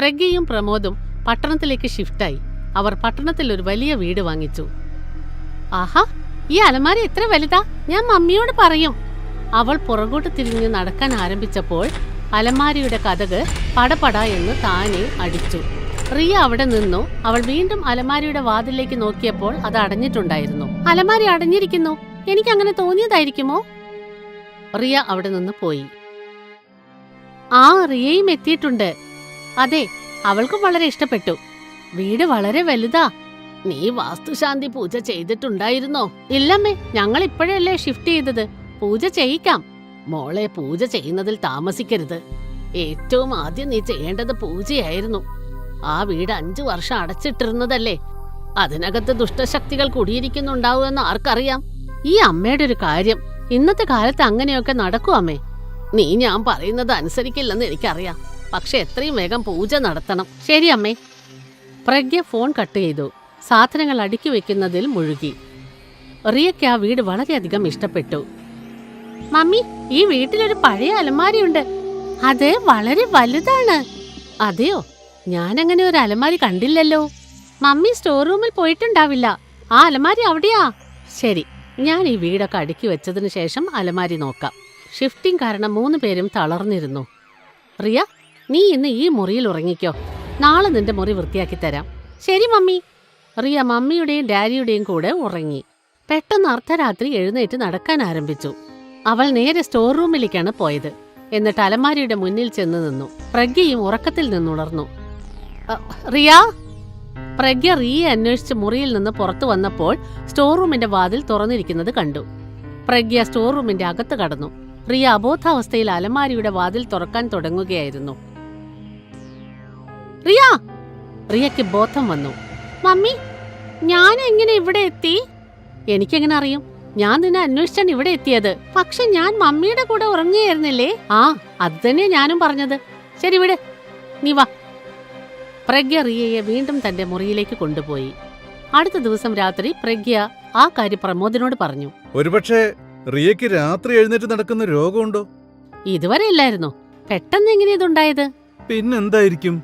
പ്രഗ്യയും പ്രമോദും പട്ടണത്തിലേക്ക് ഷിഫ്റ്റായി. അവർ പട്ടണത്തിൽ ഒരു വലിയ വീട് വാങ്ങിച്ചു. ആഹാ, ഈ അലമാരി എത്ര വലുതാ, ഞാൻ മമ്മിയോട് പറയും. അവൾ പുറകോട്ട് തിരിഞ്ഞ് നടക്കാൻ ആരംഭിച്ചപ്പോൾ അലമാരിയുടെ കതക് പടപട എന്ന് താനെ അടിച്ചു. റിയ അവിടെ നിന്നു. അവൾ വീണ്ടും അലമാരിയുടെ വാതിലേക്ക് നോക്കിയപ്പോൾ അത് അടഞ്ഞിട്ടുണ്ടായിരുന്നു. അലമാരി അടഞ്ഞിരിക്കുന്നു, എനിക്കങ്ങനെ തോന്നിയതായിരിക്കുമോ? റിയ അവിടെ നിന്ന് പോയി. ആ, റിയയും എത്തിയിട്ടുണ്ട്. അതെ, അവൾക്കും വളരെ ഇഷ്ടപ്പെട്ടു. വീട് വളരെ വലുതാ. നീ വാസ്തുശാന്തി പൂജ ചെയ്തിട്ടുണ്ടായിരുന്നോ? ഇല്ലമ്മേ, ഞങ്ങൾ ഇപ്പോഴല്ലേ ഷിഫ്റ്റ് ചെയ്തത്. പൂജ ചെയ്യിക്കാം. മോളെ, പൂജ ചെയ്യുന്നതിൽ താമസിക്കരുത്. ഏറ്റവും ആദ്യം നീ ചെയ്യേണ്ടത് പൂജയായിരുന്നു. ആ വീട് 5 വർഷം അടച്ചിട്ടിരുന്നതല്ലേ. അതിനകത്ത് ദുഷ്ടശക്തികൾ കുടിയിരിക്കുന്നുണ്ടാവുമെന്ന് ആർക്കറിയാം? ഈ അമ്മയുടെ ഒരു കാര്യം, ഇന്നത്തെ കാലത്ത് അങ്ങനെയൊക്കെ നടക്കും അമ്മേ. നീ ഞാൻ പറയുന്നത് അനുസരിക്കില്ലെന്ന് എനിക്കറിയാം. പക്ഷെ എത്രയും വേഗം പൂജ നടത്തണം. ശരി അമ്മേ. പ്രഗ്യ ഫോൺ കട്ട് ചെയ്തു. സാധനങ്ങൾ അടുക്കി വെക്കുന്നതിൽ മുഴുകി. റിയയ്ക്ക് ആ വീട് വളരെയധികം ഇഷ്ടപ്പെട്ടു. മമ്മി, ഈ വീട്ടിലൊരു പഴയ അലമാരിയുണ്ട്. അത് വളരെ വലുതാണ്. അതെയോ? ഞാനങ്ങനെ ഒരു അലമാരി കണ്ടില്ലല്ലോ. മമ്മി സ്റ്റോർ റൂമിൽ പോയിട്ടുണ്ടാവില്ല. ആ അലമാരി അവിടെയാ. ശരി, ഞാൻ ഈ വീടൊക്കെ അടുക്കി വെച്ചതിന് ശേഷം അലമാരി നോക്കാം. ഷിഫ്റ്റിംഗ് കാരണം 3 പേരും തളർന്നിരുന്നു. റിയ, നീ ഇന്ന് ഈ മുറിയിൽ ഉറങ്ങിക്കോ. നാളെ നിന്റെ മുറി വൃത്തിയാക്കി തരാം. ശരി മമ്മി. റിയ മമ്മിയുടെയും ഡാഡിയുടെയും കൂടെ ഉറങ്ങി. പെട്ടെന്ന് അർദ്ധരാത്രി എഴുന്നേറ്റ് നടക്കാൻ ആരംഭിച്ചു. അവൾ നേരെ സ്റ്റോർ റൂമിലേക്കാണ് പോയത്. എന്നിട്ട് അലമാരിയുടെ മുന്നിൽ ചെന്ന് നിന്നു. പ്രഗ്യയും ഉറക്കത്തിൽ നിന്നുണർന്നു. റിയ. പ്രഗ്യ റിയയെ അന്വേഷിച്ച് മുറിയിൽ നിന്ന് പുറത്തു വന്നപ്പോൾ സ്റ്റോർ റൂമിന്റെ വാതിൽ തുറന്നിരിക്കുന്നത് കണ്ടു. പ്രഗ്യ സ്റ്റോർ റൂമിന്റെ അകത്ത് കടന്നു. റിയ അബോധാവസ്ഥയിൽ അലമാരിയുടെ വാതിൽ തുറക്കാൻ തുടങ്ങുകയായിരുന്നു. റിയ! റിയയ്ക്ക് ബോധം വന്നു. മമ്മി, ഞാൻ എങ്ങനെ ഇവിടെ എത്തി? എനിക്കെങ്ങനെ അറിയും? ഞാൻ നിന്നെ അന്വേഷിച്ചാണ് ഇവിടെ എത്തിയത്. പക്ഷെ ഞാൻ മമ്മിയുടെ കൂടെ ഉറങ്ങുകയായിരുന്നില്ലേ? ആ, അത് തന്നെ ഞാനും പറഞ്ഞത്. ശരി, വിട്, നീ വാ. പ്രഗ്യ റിയയെ വീണ്ടും തന്റെ മുറിയിലേക്ക് കൊണ്ടുപോയി. അടുത്ത ദിവസം രാത്രി പ്രഗ്യ ആ കാര്യം പ്രമോദിനോട് പറഞ്ഞു. ഒരുപക്ഷെ റിയയ്ക്ക് രാത്രി എഴുന്നേറ്റ് നടക്കുന്ന രോഗമുണ്ടോ? ഇതുവരെ ഇല്ലായിരുന്നു. പെട്ടെന്ന് എങ്ങനെയാ ഇതുണ്ടായത്? പിന്നെന്തായിരിക്കും?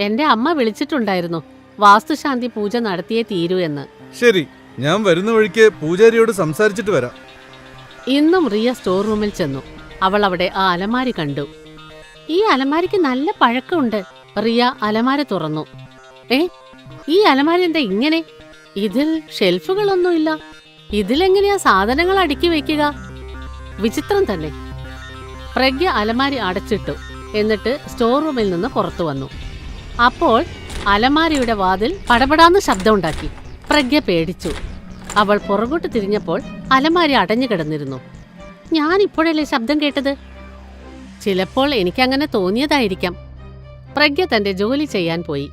എന്റെ അമ്മ വിളിച്ചിട്ടുണ്ടായിരുന്നു, വാസ്തുശാന്തി പൂജ നടത്തിയേ തീരൂ എന്ന്. ശരി, ഞാൻ വരുന്ന വഴിക്ക് പൂജാരിയോട് സംസാരിച്ചിട്ട് വരാം. ഇന്നും റിയ സ്റ്റോർ റൂമിൽ ചെന്നു. അവൾ അവിടെ ആ അലമാരി കണ്ടു. ഈ അലമാരിക്ക് നല്ല പഴക്കമുണ്ട്. റിയ അലമാര തുറന്നു. ഈ അലമാരി എന്താ ഇങ്ങനെ? ഇതിൽ ഷെൽഫുകളൊന്നുമില്ല. ഇതിലെങ്ങനെയാ സാധനങ്ങൾ അടുക്കി വെക്കുക? വിചിത്രം തന്നെ. പ്രഗ്യ അലമാരി അടച്ചിട്ടു. എന്നിട്ട് സ്റ്റോർ റൂമിൽ നിന്ന് പുറത്തു വന്നു. അപ്പോൾ അലമാരിയുടെ വാതിൽ പടപടാന്ന് ശബ്ദമുണ്ടാക്കി. പ്രഗ്യ പേടിച്ചു. അവൾ പുറകോട്ട് തിരിഞ്ഞപ്പോൾ അലമാരി അടഞ്ഞു കിടന്നിരുന്നു. ഞാൻ ഇപ്പോഴല്ലേ ശബ്ദം കേട്ടത്? ചിലപ്പോൾ എനിക്കങ്ങനെ തോന്നിയതായിരിക്കാം. പ്രഗ്യ തന്റെ ജോലി ചെയ്യാൻ പോയി.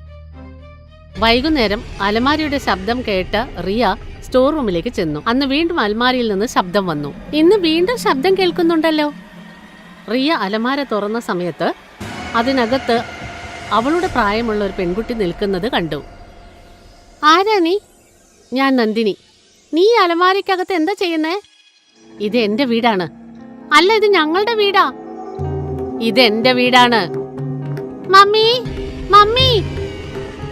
വൈകുന്നേരം അലമാരിയുടെ ശബ്ദം കേട്ട റിയ സ്റ്റോർ റൂമിലേക്ക് ചെന്നു. അന്ന് വീണ്ടും അലമാരിയിൽ നിന്ന് ശബ്ദം വന്നു. ഇന്ന് വീണ്ടും ശബ്ദം കേൾക്കുന്നുണ്ടല്ലോ. റിയ അലമാര തുറന്ന സമയത്ത് അതിനകത്ത് അവളുടെ പ്രായമുള്ള ഒരു പെൺകുട്ടി നിൽക്കുന്നത് കണ്ടു. ആരാ നീ? ഞാൻ നന്ദിനി. നീ അലമാരിക്കകത്ത് എന്താ ചെയ്യുന്നേ? ഇത് എന്റെ വീടാണ്. അല്ല, ഇത് ഞങ്ങളുടെ വീടാ. ഇതെന്റെ വീടാണ്. Mummy, mummy!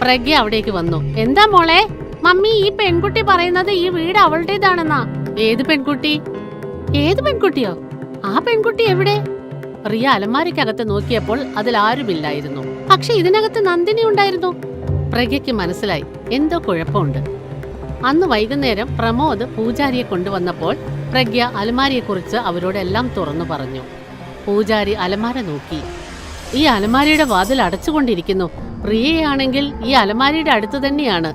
പ്രഗ്യ അവിടേക്ക് വന്നു. എന്താ മോളെ? മമ്മി, ഈ പെൺകുട്ടി പറയുന്നത് ഈ വീട് അവളുടേതാണെന്നാ. ഏത് പെൺകുട്ടി? ഏത് പെൺകുട്ടിയോ? ആ പെൺകുട്ടി എവിടെ? റിയ അലമാരിക്കകത്ത് നോക്കിയപ്പോൾ അതിൽ ആരുമില്ലായിരുന്നു. പക്ഷെ ഇതിനകത്ത് നന്ദിനി ഉണ്ടായിരുന്നു. പ്രഗ്യയ്ക്ക് മനസ്സിലായി എന്തോ കുഴപ്പമുണ്ട്. അന്ന് വൈകുന്നേരം പ്രമോദ് പൂജാരിയെ കൊണ്ടുവന്നപ്പോൾ പ്രഗ്യ അലമാരിയെക്കുറിച്ച് അവരോടെല്ലാം തുറന്നു പറഞ്ഞു. പൂജാരി അലമാര നോക്കി. ഈ അലമാരിയുടെ വാതിൽ അടച്ചുകൊണ്ടിരിക്കുന്നു. റിയയാണെങ്കിൽ ഈ അലമാരിയുടെ അടുത്ത് തന്നെയാണ്.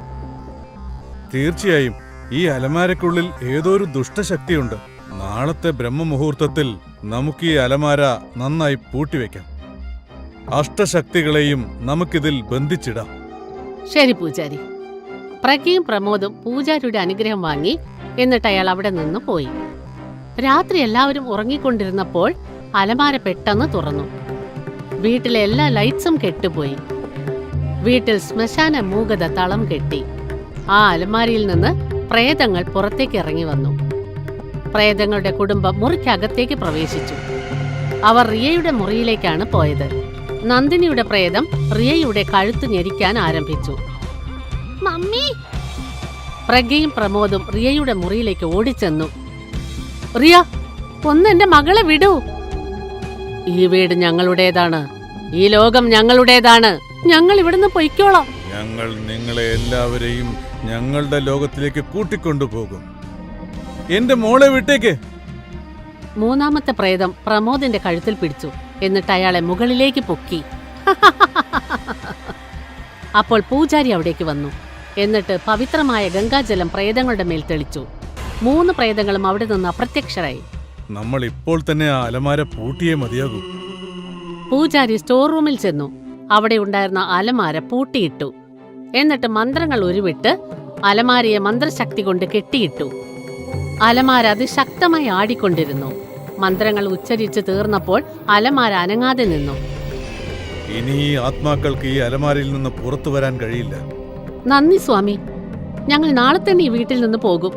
തീർച്ചയായും ഈ അലമാരക്കുള്ളിൽ ഏതോ ഒരു ദുഷ്ടശക്തിയുണ്ട്. നാളത്തെ ബ്രഹ്മമുഹൂർത്തത്തിൽ നമുക്ക് ഈ അലമാര നന്നായി പൂട്ടിവെക്കാം. അഷ്ടശക്തികളെയും നമുക്കിതിൽ ബന്ധിച്ചിടാം. ശരി പൂജാരി. പ്രഗ്യയും പ്രമോദും പൂജാരിയുടെ അനുഗ്രഹം വാങ്ങി. എന്നിട്ട് അയാൾ അവിടെ നിന്ന് പോയി. രാത്രി എല്ലാവരും ഉറങ്ങിക്കൊണ്ടിരുന്നപ്പോൾ അലമാര പെട്ടെന്ന് തുറന്നു. വീട്ടിലെ എല്ലാ ലൈറ്റ്സും കെട്ടുപോയി. വീട്ടിൽ ശ്മശാന മൂകത തളം കെട്ടി. ആ അലമാരിയിൽ നിന്ന് പ്രേതങ്ങൾ പുറത്തേക്ക് ഇറങ്ങി വന്നു. പ്രേതങ്ങളുടെ കുടുംബം മുറിക്കകത്തേക്ക് പ്രവേശിച്ചു. അവർ റിയയുടെ മുറിയിലേക്കാണ് പോയത്. നന്ദിനിയുടെ പ്രേതം റിയയുടെ കഴുത്ത് ഞെരിക്കാൻ ആരംഭിച്ചു. മമ്മി! പ്രജ്ഞയും പ്രമോദും റിയയുടെ മുറിയിലേക്ക് ഓടിച്ചെന്നു. റിയ, എന്റെ മകളെ വിടൂ. ഈ വീട് ഞങ്ങളുടേതാണ്, ഈ ലോകം ഞങ്ങളുടേതാണ്, ഞങ്ങൾ ഇവിടുന്ന് പൊയ്ക്കോളാം. ഞങ്ങൾ നിങ്ങളെ എല്ലാവരെയും ഞങ്ങളുടെ ലോകത്തിലേക്ക് കൂട്ടിക്കൊണ്ടുപോകും. എന്റെ മോളെ വിട്ടേക്ക്. മൂന്നാമത്തെ പ്രേതം പ്രമോദിന്റെ കഴുത്തിൽ പിടിച്ചു. എന്നിട്ട് അയാളെ മുകളിലേക്ക് പൊക്കി. അപ്പോൾ പൂജാരി അവിടേക്ക് വന്നു. എന്നിട്ട് പവിത്രമായ ഗംഗാജലം പ്രേതങ്ങളുടെ മേൽ തെളിച്ചു. 3 പ്രേതങ്ങളും അവിടെ നിന്ന് അപ്രത്യക്ഷരായി. നമ്മൾ ഇപ്പോൾ തന്നെ ആ അലമാര പൂട്ടിയേ മതിയാകൂ. പൂജാരി സ്റ്റോർ റൂമിൽ ചെന്നു. അവിടെ ഉണ്ടായിരുന്ന അലമാര പൂട്ടിയിട്ടു. എന്നിട്ട് മന്ത്രങ്ങൾ ഉരുവിട്ട് അലമാരയെ മന്ത്രശക്തി കൊണ്ട് കെട്ടിയിട്ടു. അലമാര അതിശക്തമായി ആടിക്കൊണ്ടിരുന്നു. മന്ത്രങ്ങൾ ഉച്ചരിച്ച് തീർന്നപ്പോൾ അലമാര അനങ്ങാതെ നിന്നു. ഇനി ഈ ആത്മാക്കൾക്ക് ഈ അലമാരയിൽ നിന്ന് പുറത്തു വരാൻ കഴിയില്ല. നന്ദി സ്വാമി, ഞങ്ങൾ നാളെ തന്നെ ഈ വീട്ടിൽ നിന്ന് പോകും.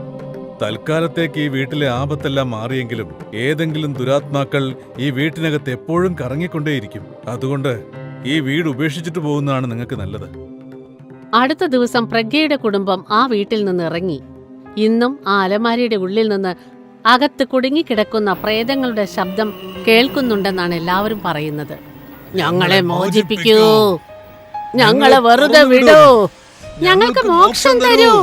തൽക്കാലത്തേക്ക് ഈ വീട്ടിലെ ആപത്തെല്ലാം മാറിയെങ്കിലും ഏതെങ്കിലും ദുരാത്മാക്കൾ ഈ വീട്ടിനകത്ത് എപ്പോഴും കറങ്ങിക്കൊണ്ടേയിരിക്കും. അതുകൊണ്ട് ഈ വീട് ഉപേക്ഷിച്ചിട്ട് പോകുന്നതാണ് നിങ്ങൾക്ക് നല്ലത്. അടുത്ത ദിവസം പ്രജ്ഞയുടെ കുടുംബം ആ വീട്ടിൽ നിന്ന് ഇറങ്ങി. ഇന്നും ആ അലമാരയുടെ ഉള്ളിൽ നിന്ന് അകത്ത് കുടുങ്ങിക്കിടക്കുന്ന പ്രേതങ്ങളുടെ ശബ്ദം കേൾക്കുന്നുണ്ടെന്നാണ് എല്ലാവരും പറയുന്നത്. ഞങ്ങളെ മോചിപ്പിക്കൂ, ഞങ്ങളെ വെറുതെ വിടൂ, ഞങ്ങൾക്ക് മോക്ഷം തരൂ.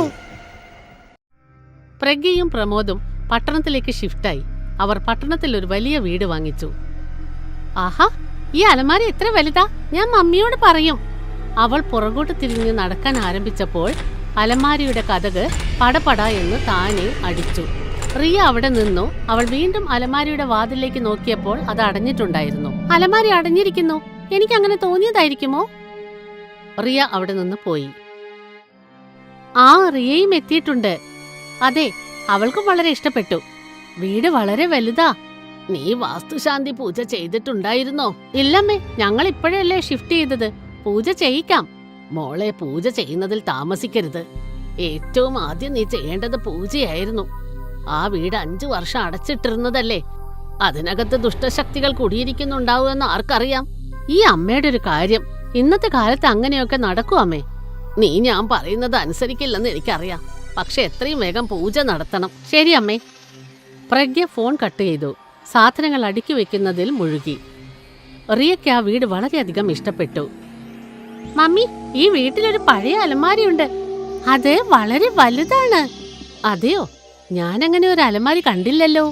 പ്രജ്ഞയും പ്രമോദും പട്ടണത്തിലേക്ക് ഷിഫ്റ്റായി. അവർ പട്ടണത്തിൽ ഒരു വലിയ വീട് വാങ്ങിച്ചു. ആഹാ, ഈ അലമാര എത്ര വലുതാ, ഞാൻ മമ്മിയോട് പറയും. അവൾ പുറകോട്ട് തിരിഞ്ഞ് നടക്കാൻ ആരംഭിച്ചപ്പോൾ അലമാരയുടെ കതക് പടപട എന്ന് താനെ അടിച്ചു. റിയ അവിടെ നിന്നു. അവൾ വീണ്ടും അലമാരയുടെ വാതിലേക്ക് നോക്കിയപ്പോൾ അത് അടഞ്ഞിട്ടുണ്ടായിരുന്നു. അലമാര അടഞ്ഞിരിക്കുന്നു, എനിക്ക് അങ്ങനെ തോന്നിയതായിരിക്കുമോ? റിയ അവിടെ നിന്ന് പോയി. ആ, റിയയും എത്തിയിട്ടുണ്ട്. അതെ, അവൾക്കും വളരെ ഇഷ്ടപ്പെട്ടു. വീട് വളരെ വലുതാ. നീ വാസ്തുശാന്തി പൂജ ചെയ്തിട്ടുണ്ടായിരുന്നോ? ഇല്ലമ്മേ, ഞങ്ങൾ ഇപ്പോഴല്ലേ ഷിഫ്റ്റ് ചെയ്തത്. പൂജ ചെയ്യിക്കാം. മോളെ, പൂജ ചെയ്യുന്നതിൽ താമസിക്കരുത്. ഏറ്റവും ആദ്യം നീ ചെയ്യേണ്ടത് പൂജയായിരുന്നു. ആ വീട് 5 വർഷം അടച്ചിട്ടിരുന്നതല്ലേ. അതിനകത്ത് ദുഷ്ടശക്തികൾ കുടിയിരിക്കുന്നുണ്ടാവുമെന്ന് ആർക്കറിയാം? ഈ അമ്മയുടെ ഒരു കാര്യം, ഇന്നത്തെ കാലത്ത് അങ്ങനെയൊക്കെ നടക്കൂ അമ്മേ. നീ ഞാൻ പറയുന്നത് അനുസരിക്കില്ലെന്ന് എനിക്കറിയാം. പക്ഷെ എത്രയും വേഗം പൂജ നടത്തണം. ശരി അമ്മേ. പ്രജ്ഞ ഫോൺ കട്ട് ചെയ്തു. സാധനങ്ങൾ അടുക്കി വെക്കുന്നതിൽ മുഴുകി. റിയയ്ക്ക് ആ വീട് വളരെയധികം ഇഷ്ടപ്പെട്ടു. മമ്മി, ഈ വീട്ടിലൊരു പഴയ അലമാരിയുണ്ട്. അത് വളരെ വലുതാണ്. അതെയോ? ഞാനങ്ങനെ ഒരു അലമാരി കണ്ടില്ലല്ലോ.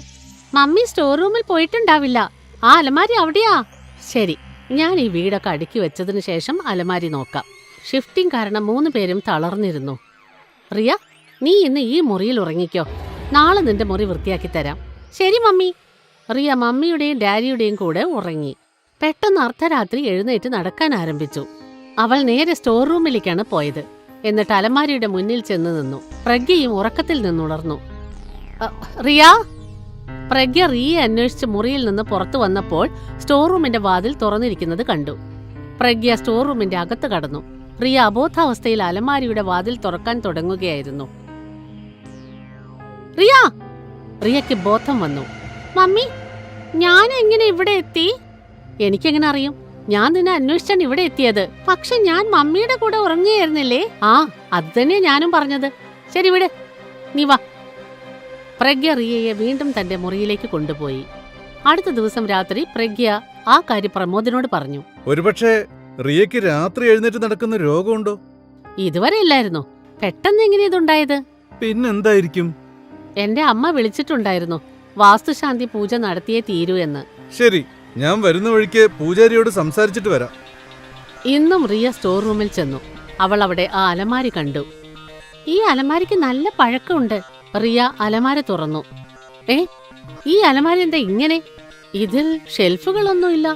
മമ്മി സ്റ്റോർ റൂമിൽ പോയിട്ടുണ്ടാവില്ല. ആ അലമാരി അവിടെയാ. ശരി, ഞാൻ ഈ വീടൊക്കെ അടുക്കി വെച്ചതിന് ശേഷം അലമാരി നോക്കാം. ഷിഫ്റ്റിംഗ് കാരണം 3 പേരും തളർന്നിരുന്നു. റിയ, നീ ഇന്ന് ഈ മുറിയിൽ ഉറങ്ങിക്കോ. നാളെ നിന്റെ മുറി വൃത്തിയാക്കി തരാം. ശരി മമ്മി. റിയ മമ്മിയുടെയും ഡാഡിയുടെയും കൂടെ ഉറങ്ങി. പെട്ടെന്ന് അർദ്ധരാത്രി എഴുന്നേറ്റ് നടക്കാൻ ആരംഭിച്ചു. അവൾ നേരെ സ്റ്റോർ റൂമിലേക്കാണ് പോയത്. എന്നിട്ട് അലമാരിയുടെ മുന്നിൽ ചെന്ന് നിന്നു. പ്രജ്ഞയും ഉറക്കത്തിൽ നിന്നുണർന്നു. റിയ! പ്രജ്ഞ റിയെ അന്വേഷിച്ച് മുറിയിൽ നിന്ന് പുറത്തു വന്നപ്പോൾ സ്റ്റോർ റൂമിന്റെ വാതിൽ തുറന്നിരിക്കുന്നത് കണ്ടു. പ്രജ്ഞ സ്റ്റോർ റൂമിന്റെ അകത്ത് കടന്നു. റിയ അബോധാവസ്ഥയിൽ അലമാരിയുടെ വാതിൽ തുറക്കാൻ തുടങ്ങുകയായിരുന്നു. റിയ! റിയയ്ക്ക് ബോധം വന്നു. മമ്മി, ഞാൻ എങ്ങനെ ഇവിടെ എത്തി? എനിക്കെങ്ങനെ അറിയും? ഞാൻ നിന്നെ അന്വേഷിച്ചാണ് ഇവിടെ എത്തിയത്. പക്ഷെ ഞാൻ മമ്മിയുടെ കൂടെ ഉറങ്ങുകയായിരുന്നില്ലേ? ആ, അത് തന്നെയാ ഞാനും പറഞ്ഞത്. ശരി, വിട്, നീ വാ. പ്രജ്ഞ റിയയെ വീണ്ടും തന്റെ മുറിയിലേക്ക് കൊണ്ടുപോയി. അടുത്ത ദിവസം രാത്രി പ്രജ്ഞ ആ കാര്യം പ്രമോദിനോട് പറഞ്ഞു. ഒരുപക്ഷെ റിയയ്ക്ക് രാത്രി എഴുന്നേറ്റ് നടക്കുന്ന രോഗമുണ്ടോ? ഇതുവരെ ഇല്ലായിരുന്നു. പെട്ടെന്ന് എങ്ങനെ ഇതുണ്ടായത്? പിന്നെന്തായിരിക്കും? എന്റെ അമ്മ വിളിച്ചിട്ടുണ്ടായിരുന്നു, വാസ്തുശാന്തി പൂജ നടത്തിയേ തീരൂ എന്ന്. ശരി, ഞാൻ വരുന്ന വഴിക്ക് പൂജാരിയോട് സംസാരിച്ചിട്ട് വരാം. ഇന്നും റിയ സ്റ്റോർ റൂമിൽ ചെന്നു. അവൾ അവിടെ ആ അലമാരി കണ്ടു. ഈ അലമാരിക്ക് നല്ല പഴക്കമുണ്ട്. റിയ അലമാര തുറന്നു. ഈ അലമാരി എന്താ ഇങ്ങനെ? ഇതിൽ ഷെൽഫുകളൊന്നുമില്ല.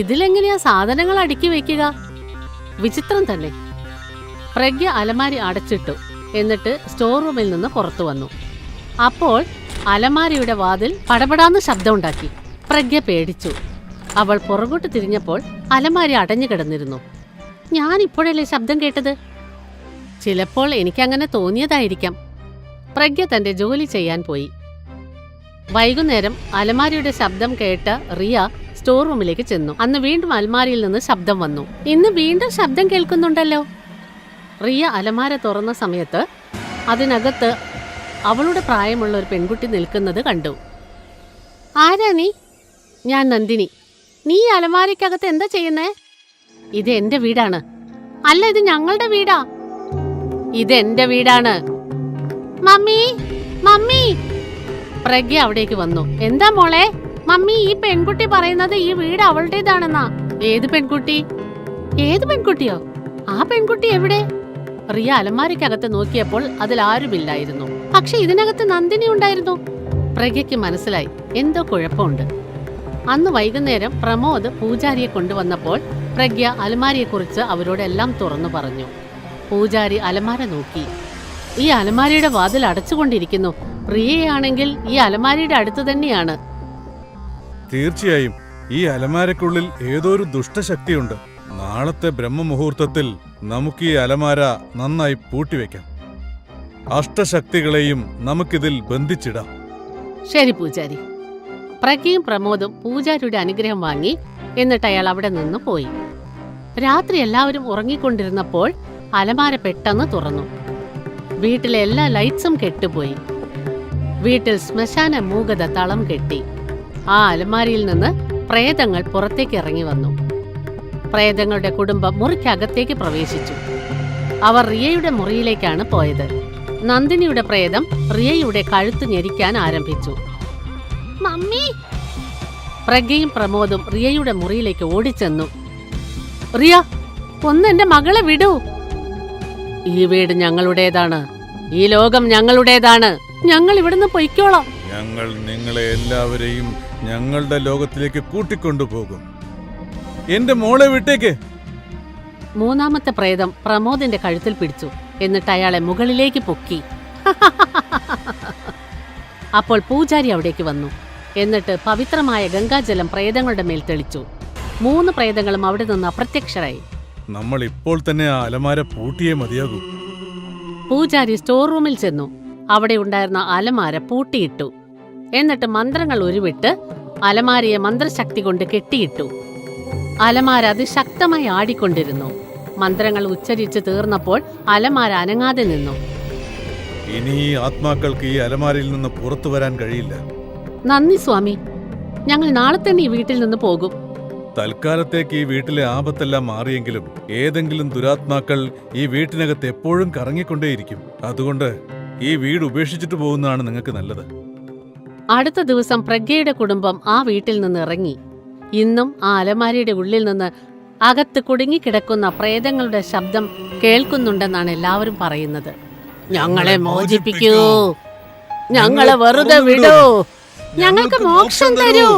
ഇതിലെങ്ങനെയാ സാധനങ്ങൾ അടുക്കി വെക്കുക? വിചിത്രം തന്നെ. പ്രജ്ഞ അലമാരി അടച്ചിട്ടു. എന്നിട്ട് സ്റ്റോർ റൂമിൽ നിന്ന് പുറത്തു വന്നു. അപ്പോൾ അലമാരിയുടെ വാതിൽ പടപടാന്ന് ശബ്ദമുണ്ടാക്കി. പ്രജ്ഞ പേടിച്ചു. അവൾ പുറകോട്ട് തിരിഞ്ഞപ്പോൾ അലമാരി അടഞ്ഞു കിടന്നിരുന്നു. ഞാൻ ഇപ്പോഴല്ലേ ശബ്ദം കേട്ടത്? ചിലപ്പോൾ എനിക്കങ്ങനെ തോന്നിയതായിരിക്കാം. പ്രജ്ഞ തന്റെ ജോലി ചെയ്യാൻ പോയി. വൈകുന്നേരം അലമാരിയുടെ ശബ്ദം കേട്ട റിയ സ്റ്റോർ റൂമിലേക്ക് ചെന്നു. അന്ന് വീണ്ടും അലമാരയിൽ നിന്ന് ശബ്ദം വന്നു. ഇന്ന് വീണ്ടും ശബ്ദം കേൾക്കുന്നുണ്ടല്ലോ. റിയ അലമാര തുറന്ന സമയത്ത് അതിനകത്ത് അവളുടെ പ്രായമുള്ള ഒരു പെൺകുട്ടി നിൽക്കുന്നത് കണ്ടു. ആരാ നീ? ഞാൻ നന്ദിനി. നീ ഈ അലമാരയ്ക്കകത്ത് എന്താ ചെയ്യുന്നേ? ഇത് എന്റെ വീടാണ്. അല്ല, ഇത് ഞങ്ങളുടെ വീടാ. ഇത് എന്റെ വീടാണ്. Mummy, mummy! പ്രഗ്യ അവിടേക്ക് വന്നു. എന്താ മോളെ? മമ്മി, ഈ പെൺകുട്ടി പറയുന്നത് ഈ വീട് അവളുടേതാണെന്നാ. ഏത് പെൺകുട്ടി? ഏത് പെൺകുട്ടിയോ? ആ പെൺകുട്ടി എവിടെ? റിയ അലമാരയ്ക്കകത്ത് നോക്കിയപ്പോൾ അതിൽ ആരുമില്ലായിരുന്നു. പക്ഷെ ഇതിനകത്ത് നന്ദിനി ഉണ്ടായിരുന്നു. പ്രഗ്യയ്ക്ക് മനസ്സിലായി എന്തോ കുഴപ്പമുണ്ട്. അന്ന് വൈകുന്നേരം പ്രമോദ് പൂജാരിയെ കൊണ്ടുവന്നപ്പോൾ പ്രഗ്യ അലമാരയെക്കുറിച്ച് അവരോടെല്ലാം തുറന്നു പറഞ്ഞു. പൂജാരി അലമാര നോക്കി. ഈ അലമാരയുടെ വാതിൽ അടച്ചുകൊണ്ടിരിക്കുന്നു. റിയയാണെങ്കിൽ ഈ അലമാരയുടെ അടുത്ത് തന്നെയാണ്. തീർച്ചയായും ഈ അലമാരക്കുള്ളിൽ ഏതോ ഒരു ദുഷ്ടശക്തിയുണ്ട്. നാളത്തെ ബ്രഹ്മമുഹൂർത്തത്തിൽ നമുക്ക് ഈ അലമാര നന്നായി പൂട്ടിവെക്കാം. അഷ്ടശക്തികളെയും നമുക്കിതിൽ ബന്ധിച്ചിടാം. ശരി പൂജാരി. പ്രഗ്യയും പ്രമോദും പൂജാരിയുടെ അനുഗ്രഹം വാങ്ങി. എന്നിട്ട് അയാൾ അവിടെ നിന്ന് പോയി. രാത്രി എല്ലാവരും ഉറങ്ങിക്കൊണ്ടിരുന്നപ്പോൾ അലമാര പെട്ടെന്ന് തുറന്നു. വീട്ടിലെ എല്ലാ ലൈറ്റ്സും കെട്ടുപോയി. വീട്ടിൽ ശ്മശാന മൂകത തളം കെട്ടി. ആ അലമാരയിൽ നിന്ന് പ്രേതങ്ങൾ പുറത്തേക്ക് ഇറങ്ങി വന്നു. പ്രേതങ്ങളുടെ കുടുംബം മുറിക്കകത്തേക്ക് പ്രവേശിച്ചു. അവർ റിയയുടെ മുറിയിലേക്കാണ് പോയത്. നന്ദിനിയുടെ പ്രേതം റിയയുടെ കഴുത്ത് ഞെരിക്കാൻ ആരംഭിച്ചു. മമ്മി! പ്രഗ്യയും പ്രമോദും റിയയുടെ മുറിയിലേക്ക് ഓടിച്ചെന്നു. റിയ, എന്റെ മകളെ വിടൂ. ഈ വീട് ഞങ്ങളുടേതാണ്. ഈ ലോകം ഞങ്ങളുടേതാണ്. ഞങ്ങൾ ഇവിടുന്ന് പൊയ്ക്കോളാം. ഞങ്ങൾ നിങ്ങളെ എല്ലാവരെയും ഞങ്ങളുടെ ലോകത്തിലേക്ക് കൂട്ടിക്കൊണ്ടുപോകും. എന്റെ മോളെ വിട്ടേക്ക്. മൂന്നാമത്തെ പ്രേതം പ്രമോദിന്റെ കഴുത്തിൽ പിടിച്ചു. എന്നിട്ട് അയാളെ മുകളിലേക്ക് പൊക്കി. അപ്പോൾ പൂജാരി അവിടേക്ക് വന്നു. എന്നിട്ട് പവിത്രമായ ഗംഗാജലം പ്രേതങ്ങളുടെ മേൽ തെളിച്ചു. 3 പ്രേതങ്ങളും അവിടെ നിന്ന് അപ്രത്യക്ഷരായി. നമ്മൾ ഇപ്പോൾ തന്നെ ആ അലമാര പൂട്ടിയേ മതിയാകൂ. പൂജാരി സ്റ്റോർ റൂമിൽ ചെന്നു. അവിടെ ഉണ്ടായിരുന്ന അലമാര പൂട്ടിയിട്ടു. എന്നിട്ട് മന്ത്രങ്ങൾ ഉരുവിട്ട് അലമാരയെ മന്ത്രശക്തി കൊണ്ട് കെട്ടിയിട്ടു. അലമാര അതിശക്തമായി ആടിക്കൊണ്ടിരുന്നു. മന്ത്രങ്ങൾ ഉച്ചരിച്ച് തീർന്നപ്പോൾ അലമാര അനങ്ങാതെ നിന്നു. ഇനി ഈ ആത്മാക്കൾക്ക് ഈ അലമാരയിൽ നിന്ന് പുറത്തു വരാൻ കഴിയില്ല. നന്ദി സ്വാമി. ഞങ്ങൾ നാളെ തന്നെ ഈ വീട്ടിൽ നിന്ന് പോകും. തൽക്കാലത്തേക്ക് ഈ വീട്ടിലെ ആപത്തെല്ലാം മാറിയെങ്കിലും ഏതെങ്കിലും ദുരാത്മാക്കൾ ഈ വീട്ടിനകത്ത് എപ്പോഴും കറങ്ങിക്കൊണ്ടേയിരിക്കും. അതുകൊണ്ട് ഈ വീട് ഉപേക്ഷിച്ചിട്ട് പോകുന്നതാണ് നിങ്ങൾക്ക് നല്ലത്. അടുത്ത ദിവസം പ്രഗ്യയുടെ കുടുംബം ആ വീട്ടിൽ നിന്ന് ഇറങ്ങി. ഇന്നും ആ അലമാരയുടെ ഉള്ളിൽ നിന്ന് അകത്ത് കുടുങ്ങിക്കിടക്കുന്ന പ്രേതങ്ങളുടെ ശബ്ദം കേൾക്കുന്നുണ്ടെന്നാണ് എല്ലാവരും പറയുന്നത്. ഞങ്ങളെ മോചിപ്പിക്കൂ, ഞങ്ങളെ വെറുതെ വിടൂ, ഞങ്ങൾക്ക് മോക്ഷം തരൂ.